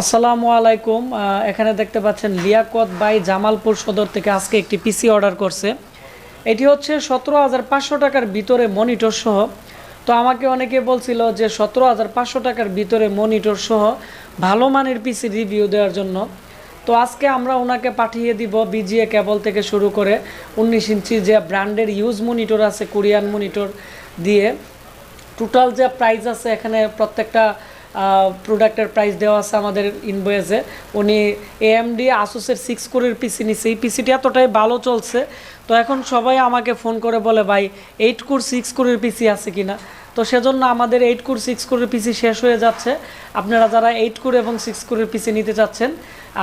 আসসালামু আলাইকুম। এখানে দেখতে পাচ্ছেন লিয়াকত বাই জামালপুর সদর থেকে আজকে একটি পিসি অর্ডার করছে। এটি হচ্ছে 17,500 টাকার ভিতরে মনিটর সহ। তো আমাকে অনেকে বলছিল যে 17,500 টাকার ভিতরে মনিটর সহ ভালো মানের পিসি রিভিউ দেওয়ার জন্য। তো আজকে আমরা ওনাকে পাঠিয়ে দিব বিজিএ কেবল থেকে শুরু করে 19 ইঞ্চি যে ব্র্যান্ডের ইউজ মনিটর আছে কোরিয়ান মনিটর দিয়ে টোটাল যে প্রাইস আছে এখানে প্রত্যেকটা প্রোডাক্টের প্রাইস দেওয়া আছে আমাদের ইনভয়েসে। উনি এএমডি আসুসের 6 কোরের পিসি নিছে। এই পিসিটি এতটাই ভালো চলছে, তো এখন সবাই আমাকে ফোন করে বলে ভাই 8 কোর 6 কোরের পিসি আছে কিনা। তো সেজন্য আমাদের 8 কোর 6 কোরের পিসি শেষ হয়ে যাচ্ছে। আপনারা যারা 8 কোর এবং 6 কোরের পিসি নিতে চাচ্ছেন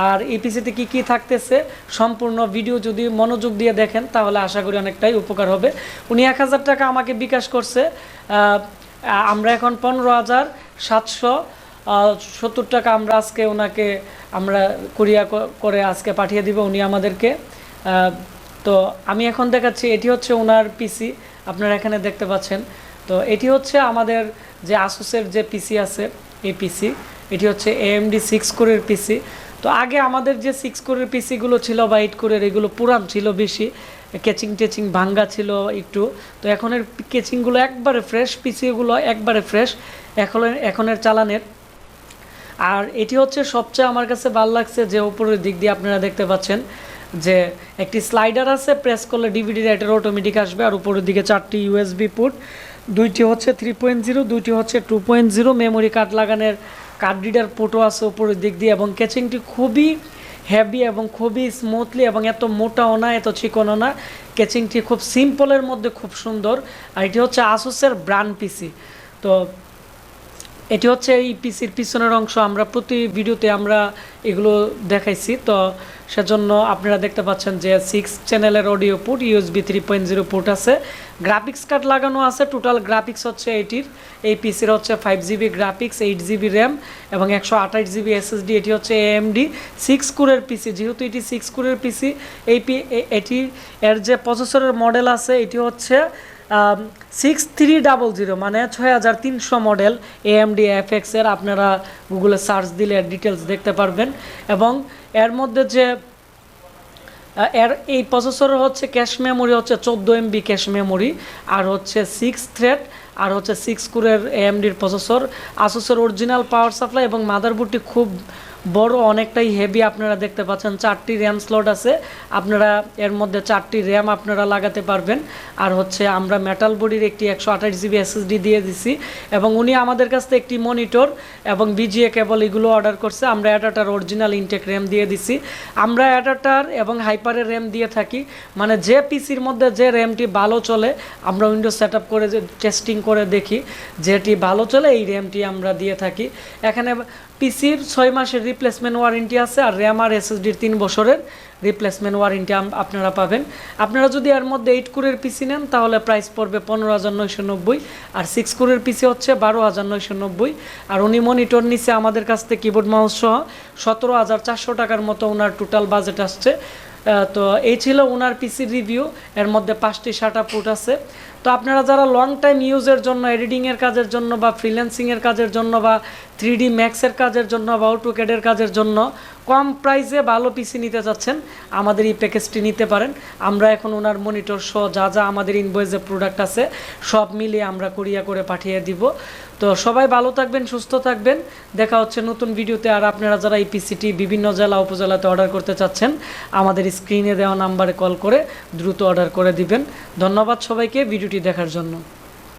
আর এই পিসিতে কী কী থাকতেছে সম্পূর্ণ ভিডিও যদি মনোযোগ দিয়ে দেখেন তাহলে আশা করি অনেকটাই উপকার হবে। উনি 1000 টাকা আমাকে বিকাশ করছে। আমরা এখন 15,770 টাকা আমরা আজকে ওনাকে কুরিয়া করে আজকে পাঠিয়ে দিব উনি আমাদেরকে। তো আমি এখন দেখাচ্ছি, এটি হচ্ছে ওনার পিসি, আপনারা এখানে দেখতে পাচ্ছেন। তো এটি হচ্ছে আমাদের যে আসুসের যে পিসি আছে এই পিসি, এটি হচ্ছে AMD 6 কোরের পিসি। তো আগে আমাদের যে 6 কোরের পিসিগুলো ছিল বা 8 কোরের এগুলো পুরান ছিল বেশি, কেচিং টেচিং ভাঙ্গা ছিল একটু। তো এখনের কেচিংগুলো একবারে ফ্রেশ, পিসিগুলো একবারে ফ্রেশ এখনের চালানের। আর এটি হচ্ছে সবচেয়ে আমার কাছে ভালো লাগছে যে উপরের দিক দিয়ে আপনারা দেখতে পাচ্ছেন যে একটি স্লাইডার আছে, প্রেস করলে ডিভিডি রাইটার অটোমেটিক আসবে। আর উপরের দিকে 4টি USB পোর্ট, দুইটি হচ্ছে 3.0, দুইটি হচ্ছে 2.0। মেমোরি কার্ড লাগানোর কার্ড রিডার পোর্টও আছে উপরের দিক দিয়ে। এবং কেচিংটি খুবই হেভি এবং খুবই স্মুথলি, এবং এত মোটাও না এত চিকনও না। কেচিংটি খুব সিম্পলের মধ্যে খুব সুন্দর। আর এটি হচ্ছে আসুসের ব্র্যান্ড পিসি। তো এটি হচ্ছে এই পিসির পিছনের অংশ। আমরা প্রতি ভিডিওতে আমরা এগুলো দেখাইছি, তো সেজন্য আপনারা দেখতে পাচ্ছেন যে 6 চ্যানেলের অডিও পোর্ট, USB 3.0 পোর্ট আছে, গ্রাফিক্স কার্ড লাগানো আছে। টোটাল গ্রাফিক্স হচ্ছে এটির এই পিসির হচ্ছে 5GB গ্রাফিক্স, 8GB র্যাম এবং 128GB SSD। এটি হচ্ছে AMD 6 কোরের পিসি। যেহেতু এটি 6 কোরের পিসি, এর যে প্রসেসরের মডেল আছে এটি হচ্ছে 6300, মানে 6300 মডেল AMD FX এর। আপনারা গুগলে সার্চ দিলে এর ডিটেলস দেখতে পারবেন। এবং এর মধ্যে যে এই প্রসেসরের হচ্ছে ক্যাশ মেমোরি হচ্ছে 14 MB ক্যাশ মেমোরি, আর হচ্ছে 6 থ্রেড, আর হচ্ছে 6 কোরের AMDর প্রসেসর। আসুসের অরিজিনাল পাওয়ার সাপ্লাই এবং মাদারবোর্ডটি খুব বড়, অনেকটাই হেভি। আপনারা দেখতে পাচ্ছেন 4টি র্যাম স্লট আছে, আপনারা এর মধ্যে 4টি র্যাম আপনারা লাগাতে পারবেন। আর হচ্ছে আমরা মেটাল বডির একটি 128GB SSD দিয়ে দিছি। এবং উনি আমাদের কাছ থেকে একটি মনিটর এবং BGA কেবল এগুলো অর্ডার করছে। আমরা অ্যাডাপ্টার অরিজিনাল ইনটেক র্যাম দিয়ে দিছি। আমরা অ্যাডাপ্টার এবং হাইপারের র্যাম দিয়ে থাকি, মানে যে পিসির মধ্যে যে র্যামটি ভালো চলে আমরা উইন্ডোজ সেট আপ করে টেস্টিং করে দেখি যেটি ভালো চলে এই র্যামটি আমরা দিয়ে থাকি। এখানে পিসির 6 মাসের রিপ্লেসমেন্ট ওয়ারেন্টি আছে, আর র্যাম আর SSDর 3 বছরের রিপ্লেসমেন্ট ওয়ারেন্টি আপনারা পাবেন। আপনারা যদি এর মধ্যে 8 কোরের পিসি নেন তাহলে প্রাইস পড়বে 15,990, আর 6 কোরের পিসি হচ্ছে 12,990। আর উনি মনিটর নিচে আমাদের কাছ থেকে কিবোর্ড মাউস সহ 17,400 টাকার মতো ওনার টোটাল বাজেট আসছে। তো এই ছিল ওনার পিসির রিভিউ। এর মধ্যে 5টি SATA পোর্ট আছে। তো আপনারা যারা লং টাইম ইউজের জন্য, এডিটিংয়ের কাজের জন্য বা ফ্রিল্যান্সিংয়ের কাজের জন্য বা 3D ম্যাক্সের কাজের জন্য বা অটোক্যাডের কাজের জন্য কম প্রাইসে ভালো পিসি নিতে চাচ্ছেন আমাদের এই প্যাকেজটি নিতে পারেন। আমরা এখন ওনার মনিটর সহ যা যা আমাদের ইনভয়েসে প্রোডাক্ট আছে সব মিলিয়ে আমরা কুরিয়া করে পাঠিয়ে দিব। তো সবাই ভালো থাকবেন, সুস্থ থাকবেন। দেখা হচ্ছে নতুন ভিডিওতে। আর আপনারা যারা এই পিসিটি বিভিন্ন জেলা উপজেলাতে অর্ডার করতে চাচ্ছেন আমাদের স্ক্রিনে দেওয়া নাম্বারে কল করে দ্রুত অর্ডার করে দিবেন। ধন্যবাদ সবাইকে ভিডিওটি দেখার জন্য।